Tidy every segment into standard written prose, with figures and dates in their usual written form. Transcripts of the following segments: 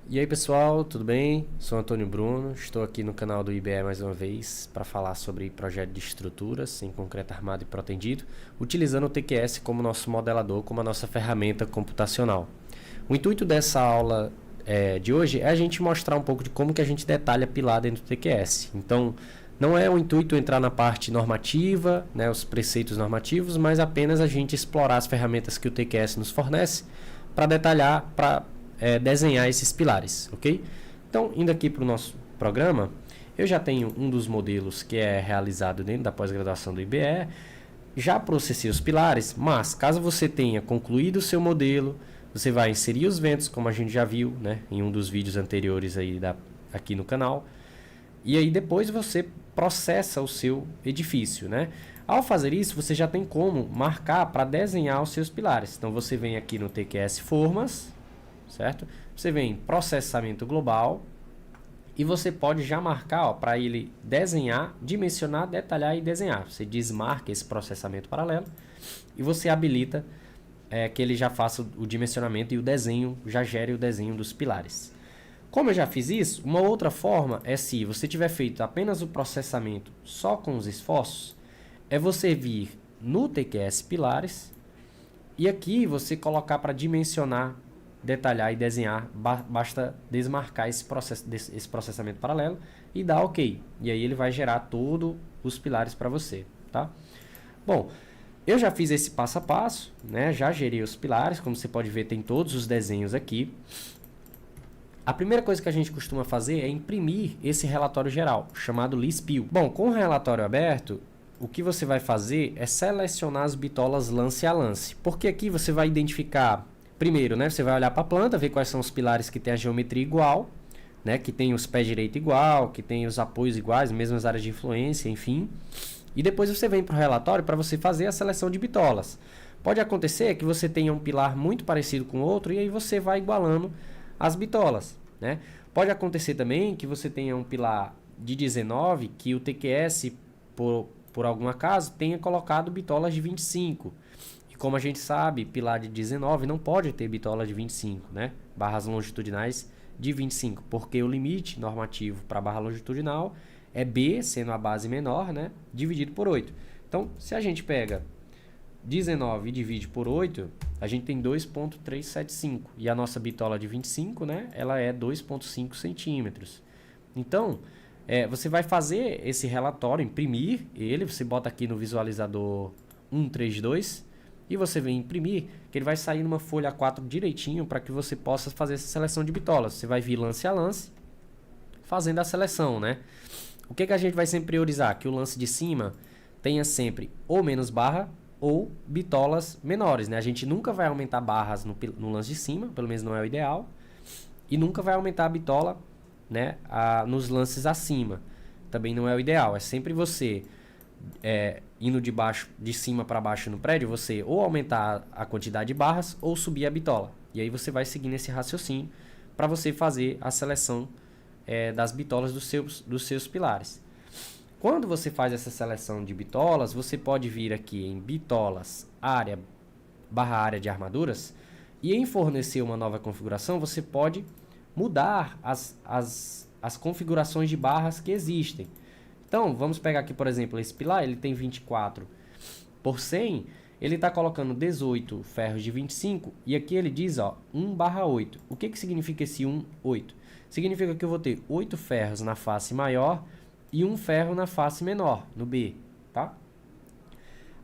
E aí pessoal, tudo bem? Sou Antônio Bruno, estou aqui no canal do IBE mais uma vez para falar sobre projeto de estruturas em concreto armado e protendido, utilizando o TQS como nosso modelador, como a nossa ferramenta computacional. O intuito dessa aula de hoje é a gente mostrar um pouco de como que a gente detalha pilar dentro do TQS. Então, não é o intuito entrar na parte normativa, né, os preceitos normativos, mas apenas a gente explorar as ferramentas que o TQS nos fornece para detalhar, para desenhar esses pilares, ok? Então, indo aqui para o nosso programa, eu já tenho um dos modelos que é realizado dentro da pós-graduação do IBE, já processei os pilares, mas caso você tenha concluído o seu modelo, você vai inserir os ventos, como a gente já viu, né, em um dos vídeos anteriores aí aqui no canal, e aí depois você processa o seu edifício, né? Ao fazer isso, você já tem como marcar para desenhar os seus pilares. Então você vem aqui no TQS Formas, certo? Você vem em processamento global e você pode já marcar para ele desenhar, dimensionar, detalhar e desenhar. Você desmarca esse processamento paralelo e você habilita que ele já faça o dimensionamento e o desenho, já gere o desenho dos pilares. Como eu já fiz isso, uma outra forma é, se você tiver feito apenas o processamento só com os esforços, é você vir no TQS Pilares e aqui você colocar para dimensionar, detalhar e desenhar, basta desmarcar esse processamento paralelo e dar OK. E aí ele vai gerar todos os pilares para você, tá? Bom, eu já fiz esse passo a passo, né? Já gerei os pilares, como você pode ver, tem todos os desenhos aqui. A primeira coisa que a gente costuma fazer é imprimir esse relatório geral, chamado LISPIL. Bom, com o relatório aberto, o que você vai fazer é selecionar as bitolas lance a lance. Porque aqui você vai identificar, primeiro, né, você vai olhar para a planta, ver quais são os pilares que têm a geometria igual, né, que tem os pés direito igual, que tem os apoios iguais, mesmas áreas de influência, enfim. E depois você vem para o relatório para você fazer a seleção de bitolas. Pode acontecer que você tenha um pilar muito parecido com o outro e aí você vai igualando as bitolas, né? Pode acontecer também que você tenha um pilar de 19 que o TQS, por algum acaso, tenha colocado bitolas de 25. E como a gente sabe, pilar de 19 não pode ter bitola de 25, né? Barras longitudinais de 25, porque o limite normativo para barra longitudinal é B, sendo a base menor, né? Dividido por 8. Então, se a gente pega 19 e divide por 8, a gente tem 2,375. E a nossa bitola de 25, né, ela é 2,5 centímetros. Então, você vai fazer esse relatório, imprimir ele, você bota aqui no visualizador 132 e você vem imprimir, que ele vai sair numa folha A4 direitinho para que você possa fazer essa seleção de bitolas. Você vai vir lance a lance, fazendo a seleção, né? O que a gente vai sempre priorizar? Que o lance de cima tenha sempre ou menos barra ou bitolas menores, né? A gente nunca vai aumentar barras no lance de cima, pelo menos não é o ideal, e nunca vai aumentar a bitola, né, nos lances acima, também não é o ideal. É sempre você indo de cima para baixo no prédio, você ou aumentar a quantidade de barras ou subir a bitola. E aí você vai seguindo esse raciocínio para você fazer a seleção das bitolas dos seus pilares. Quando você faz essa seleção de bitolas, você pode vir aqui em bitolas, área de armaduras, e em fornecer uma nova configuração, você pode mudar as configurações de barras que existem. Então, vamos pegar aqui, por exemplo, esse pilar, ele tem 24 por 100, ele está colocando 18 ferros de 25, e aqui ele diz, ó, 1/8. O que significa esse 1, 8? Significa que eu vou ter 8 ferros na face maior e um ferro na face menor, no B, tá?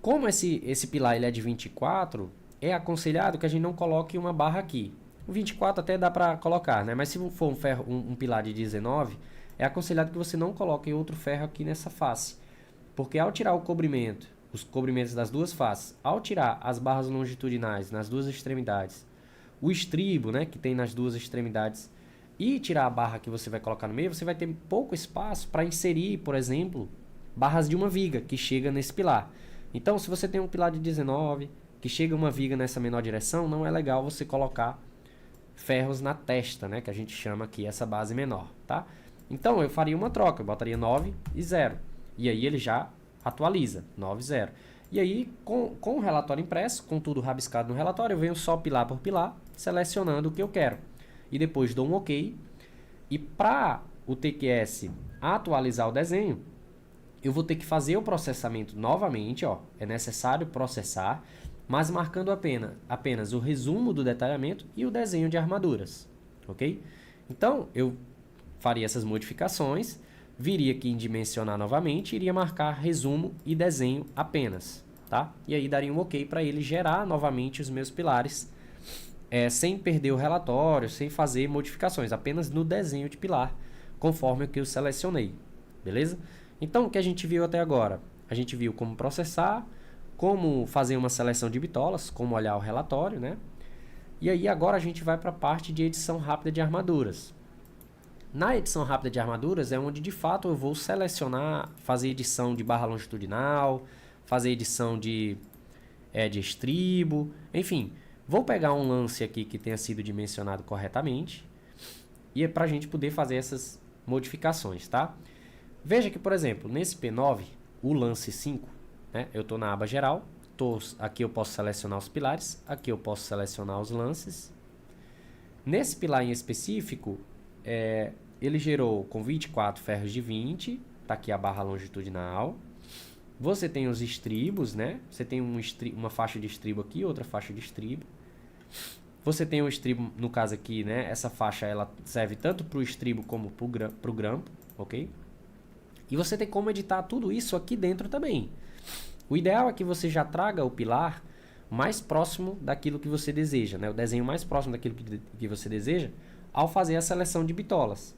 Como esse pilar ele é de 24, é aconselhado que a gente não coloque uma barra aqui. O 24 até dá para colocar, né? Mas se for um pilar de 19, é aconselhado que você não coloque outro ferro aqui nessa face. Porque ao tirar o cobrimento, os cobrimentos das duas faces, ao tirar as barras longitudinais nas duas extremidades, o estribo, né, que tem nas duas extremidades, e tirar a barra que você vai colocar no meio, você vai ter pouco espaço para inserir, por exemplo, barras de uma viga que chega nesse pilar. Então, se você tem um pilar de 19, que chega uma viga nessa menor direção, não é legal você colocar ferros na testa, né, que a gente chama aqui essa base menor, tá? Então, eu faria uma troca, eu botaria 9 e 0. E aí ele já atualiza, 9, 0. E aí, com o relatório impresso, com tudo rabiscado no relatório, eu venho só pilar por pilar, selecionando o que eu quero. e depois dou um OK. E para o TQS atualizar o desenho, eu vou ter que fazer o processamento novamente, ó. É necessário processar, mas marcando apenas o resumo do detalhamento e o desenho de armaduras, ok? Então, eu faria essas modificações, viria aqui em dimensionar novamente, iria marcar resumo e desenho apenas, tá? E aí daria um OK para ele gerar novamente os meus pilares, sem perder o relatório, sem fazer modificações, apenas no desenho de pilar, conforme o que eu selecionei, beleza? Então, o que a gente viu até agora? A gente viu como processar, como fazer uma seleção de bitolas, como olhar o relatório, né? E aí agora a gente vai para a parte de edição rápida de armaduras. Na edição rápida de armaduras é onde de fato eu vou selecionar, fazer edição de barra longitudinal, fazer edição de estribo, enfim. Vou pegar um lance aqui que tenha sido dimensionado corretamente e é para a gente poder fazer essas modificações, tá? Veja que, por exemplo, nesse P9, o lance 5, né, eu estou na aba geral, aqui eu posso selecionar os pilares, aqui eu posso selecionar os lances. Nesse pilar em específico, ele gerou com 24 ferros de 20, tá aqui a barra longitudinal. Você tem os estribos, né? Você tem uma faixa de estribo aqui, outra faixa de estribo. Você tem o estribo, no caso aqui, né? Essa faixa ela serve tanto para o estribo como para o grampo, ok? E você tem como editar tudo isso aqui dentro também. O ideal é que você já traga o pilar mais próximo daquilo que você deseja, né? O desenho mais próximo daquilo que você deseja ao fazer a seleção de bitolas.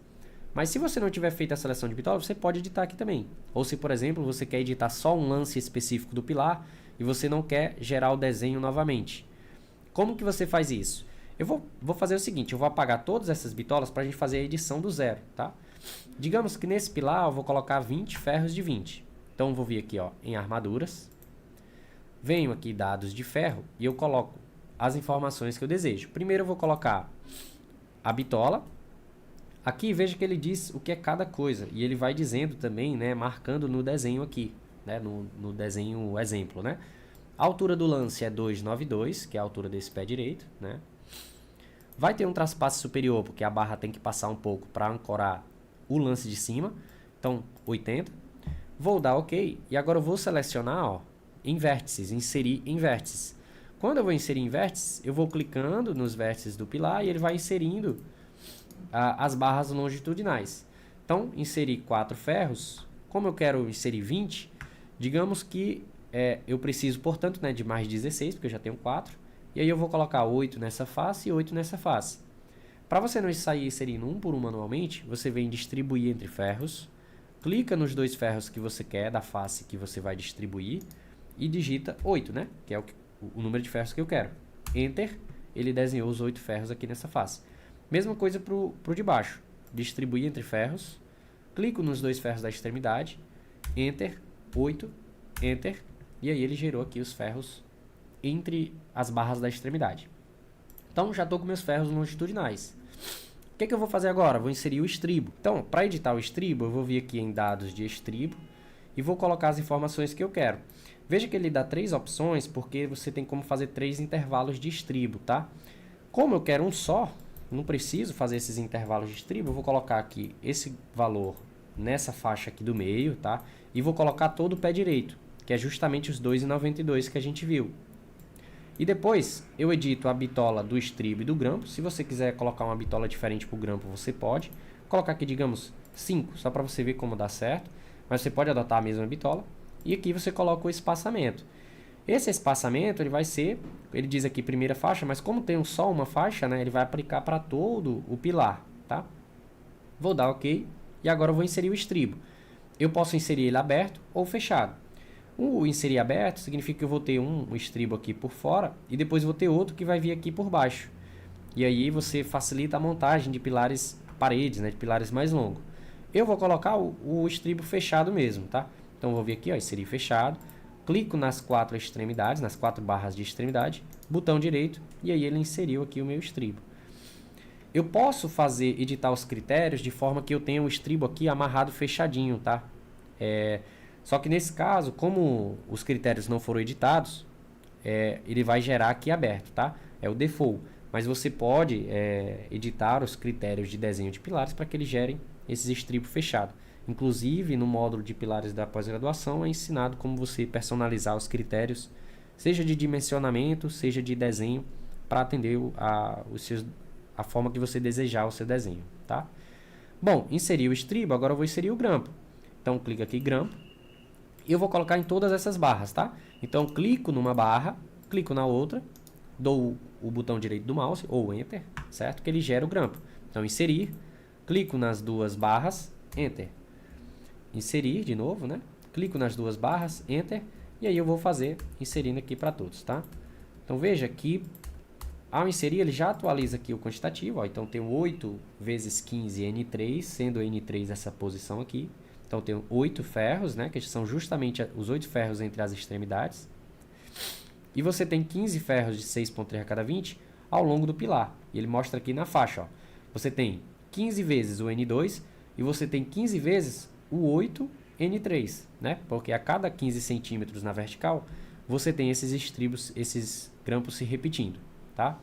Mas se você não tiver feito a seleção de bitolas, você pode editar aqui também. Ou se, por exemplo, você quer editar só um lance específico do pilar e você não quer gerar o desenho novamente. Como que você faz isso? Eu vou fazer o seguinte, eu vou apagar todas essas bitolas para a gente fazer a edição do zero, tá? Digamos que nesse pilar eu vou colocar 20 ferros de 20. Então eu vou vir aqui, ó, em armaduras. Venho aqui dados de ferro e eu coloco as informações que eu desejo. Primeiro eu vou colocar a bitola. Aqui veja que ele diz o que é cada coisa. E ele vai dizendo também, né, marcando no desenho aqui, né, no desenho exemplo, né? A altura do lance é 292, que é a altura desse pé direito, né? Vai ter um traspasse superior, porque a barra tem que passar um pouco para ancorar o lance de cima. Então, 80. Vou dar OK. E agora eu vou selecionar, ó, em vértices, inserir em vértices. Quando eu vou inserir em vértices, eu vou clicando nos vértices do pilar e ele vai inserindo as barras longitudinais. Então, inserir 4 ferros. Como eu quero inserir 20, digamos que eu preciso, portanto, né, de mais 16, porque eu já tenho 4. E aí eu vou colocar 8 nessa face e 8 nessa face. Para você não sair inserindo um por um manualmente, você vem distribuir entre ferros, clica nos 2 ferros que você quer, da face que você vai distribuir, e digita 8, né? Que é o número de ferros que eu quero. Enter, ele desenhou os 8 ferros aqui nessa face. Mesma coisa para o de baixo. Distribuir entre ferros, clico nos 2 ferros da extremidade, Enter, 8, Enter, e aí ele gerou aqui os ferros entre as barras da extremidade. Então, já estou com meus ferros longitudinais. O que eu vou fazer agora? Vou inserir o estribo. Então, para editar o estribo, eu vou vir aqui em dados de estribo e vou colocar as informações que eu quero. Veja que ele dá 3 opções, porque você tem como fazer 3 intervalos de estribo, tá? Como eu quero um só, não preciso fazer esses intervalos de estribo, eu vou colocar aqui esse valor nessa faixa aqui do meio, tá? E vou colocar todo o pé direito, que é justamente os 2,92 que a gente viu. E depois eu edito a bitola do estribo e do grampo. Se você quiser colocar uma bitola diferente para o grampo, você pode. Vou colocar aqui, digamos, 5, só para você ver como dá certo. Mas você pode adotar a mesma bitola. E aqui você coloca o espaçamento. Esse espaçamento ele vai ser, ele diz aqui primeira faixa, mas como tem só uma faixa, né, ele vai aplicar para todo o pilar, tá? Vou dar OK. E agora eu vou inserir o estribo. Eu posso inserir ele aberto ou fechado. O inserir aberto significa que eu vou ter um estribo aqui por fora e depois vou ter outro que vai vir aqui por baixo. E aí você facilita a montagem de pilares paredes, né, de pilares mais longos. Eu vou colocar o estribo fechado mesmo, tá? Então eu vou vir aqui, ó, inserir fechado, clico nas 4 extremidades, nas 4 barras de extremidade, botão direito e aí ele inseriu aqui o meu estribo. Eu posso editar os critérios de forma que eu tenha o estribo aqui amarrado fechadinho, tá? Só que nesse caso, como os critérios não foram editados, ele vai gerar aqui aberto, tá? É o default. mas você pode editar os critérios de desenho de pilares para que eles gerem esses estribos fechados. Inclusive, no módulo de pilares da pós-graduação é ensinado como você personalizar os critérios, seja de dimensionamento, seja de desenho, para atender a forma que você desejar o seu desenho, tá? Bom, inseri o estribo, agora eu vou inserir o grampo. Então, clica aqui, grampo, e eu vou colocar em todas essas barras, tá? Então, clico numa barra, clico na outra, dou o botão direito do mouse, ou Enter, certo? Que ele gera o grampo. Então, inserir, clico nas duas barras, Enter. Inserir de novo, né? Clico nas duas barras, Enter, e aí eu vou fazer inserindo aqui para todos, tá? Então, veja que ao inserir, ele já atualiza aqui o quantitativo, ó. Então, tenho 8 vezes 15 N3, sendo N3 essa posição aqui. Então, tenho 8 ferros, né? Que são justamente os 8 ferros entre as extremidades. E você tem 15 ferros de 6,3 a cada 20 ao longo do pilar. E ele mostra aqui na faixa, ó. Você tem 15 vezes o N2 e você tem 15 vezes o 8 N3, né? Porque a cada 15 centímetros na vertical, você tem esses estribos, esses grampos se repetindo, tá?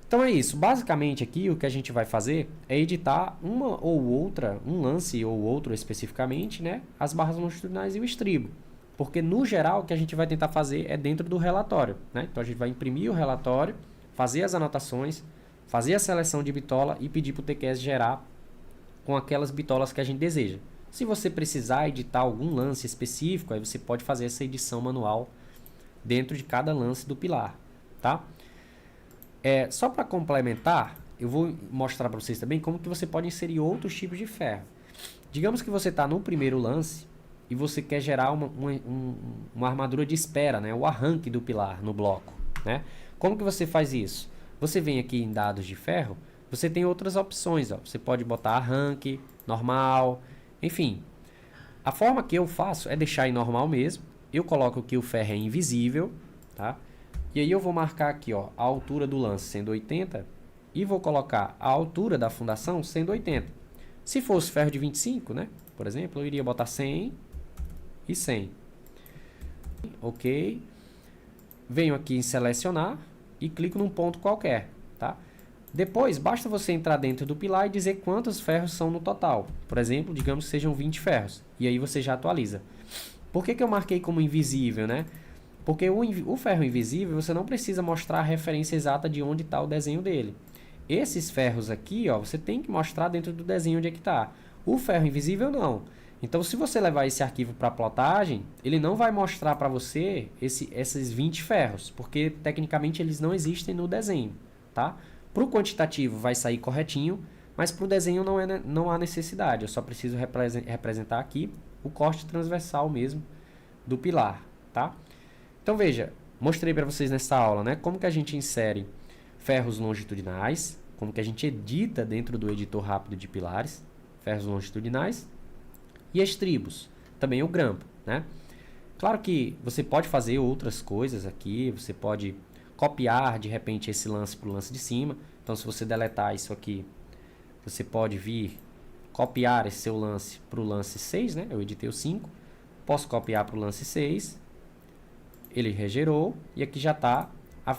Então é isso. Basicamente aqui o que a gente vai fazer é editar uma ou outra, um lance ou outro especificamente, né? As barras longitudinais e o estribo. Porque no geral o que a gente vai tentar fazer é dentro do relatório, né? Então a gente vai imprimir o relatório, fazer as anotações, fazer a seleção de bitola e pedir para o TQS gerar com aquelas bitolas que a gente deseja. Se você precisar editar algum lance específico, aí você pode fazer essa edição manual dentro de cada lance do pilar, tá? Só para complementar, eu vou mostrar para vocês também como que você pode inserir outros tipos de ferro. Digamos que você está no primeiro lance e você quer gerar uma armadura de espera, né? O arranque do pilar no bloco, né? Como que você faz isso? Você vem aqui em dados de ferro, você tem outras opções, ó. Você pode botar arranque, normal, enfim. A forma que eu faço é deixar em normal mesmo. Eu coloco que o ferro é invisível, tá? E aí eu vou marcar aqui, ó, a altura do lance sendo 80 e vou colocar a altura da fundação sendo 80. Se fosse ferro de 25, né? Por exemplo, eu iria botar 100 e 100. Ok. Venho aqui em selecionar e clico num ponto qualquer, tá? Depois, basta você entrar dentro do pilar e dizer quantos ferros são no total. Por exemplo, digamos que sejam 20 ferros. E aí você já atualiza. Por que eu marquei como invisível, né? Porque o ferro invisível, você não precisa mostrar a referência exata de onde está o desenho dele. Esses ferros aqui, ó, você tem que mostrar dentro do desenho onde é que está. O ferro invisível, não. Então, se você levar esse arquivo para plotagem, ele não vai mostrar para você esses 20 ferros, porque, tecnicamente, eles não existem no desenho, tá? Para o quantitativo vai sair corretinho, mas para o desenho não há necessidade. Eu só preciso representar aqui o corte transversal mesmo do pilar, tá? Então veja, mostrei para vocês nessa aula, né, como que a gente insere ferros longitudinais, como que a gente edita dentro do editor rápido de pilares, ferros longitudinais e estribos, também o grampo, né? Claro que você pode fazer outras coisas aqui, você pode copiar de repente esse lance para o lance de cima. Então, se você deletar isso aqui, você pode vir copiar esse seu lance para o lance 6, né? Eu editei o 5, posso copiar para o lance 6, ele regerou e aqui já está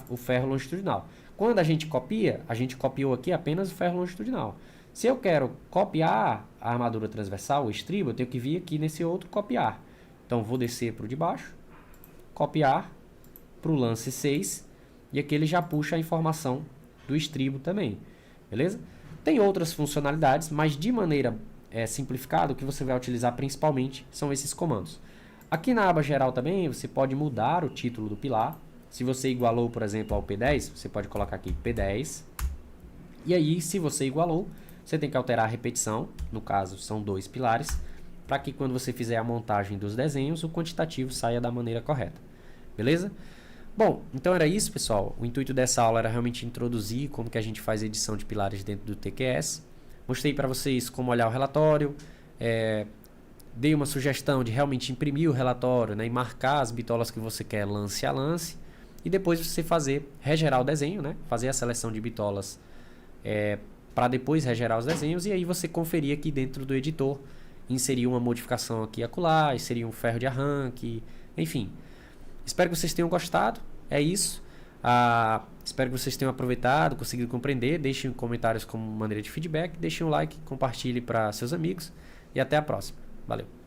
o ferro longitudinal. Quando a gente copiou aqui apenas o ferro longitudinal. Se eu quero copiar a armadura transversal, o estribo, eu tenho que vir aqui nesse outro copiar. Então, vou descer para o de baixo, copiar para o lance 6 e aqui ele já puxa a informação do estribo também, beleza? Tem outras funcionalidades, mas de maneira simplificada, o que você vai utilizar principalmente são esses comandos. Aqui na aba geral também você pode mudar o título do pilar. Se você igualou, por exemplo, ao P10, você pode colocar aqui P10. E aí, se você igualou, você tem que alterar a repetição, no caso são 2 pilares, para que quando você fizer a montagem dos desenhos, o quantitativo saia da maneira correta. Beleza? Bom, então era isso, pessoal. O intuito dessa aula era realmente introduzir como que a gente faz edição de pilares dentro do TQS. Mostrei para vocês como olhar o relatório, dei uma sugestão de realmente imprimir o relatório, né, e marcar as bitolas que você quer lance a lance, e depois você regerar o desenho, né, fazer a seleção de bitolas para depois regerar os desenhos, e aí você conferir aqui dentro do editor, inserir uma modificação aqui e acolá, inserir um ferro de arranque, enfim. Espero que vocês tenham gostado, é isso. Espero que vocês tenham aproveitado, conseguido compreender. Deixem comentários como maneira de feedback, deixem um like, compartilhe para seus amigos e até a próxima. Valeu!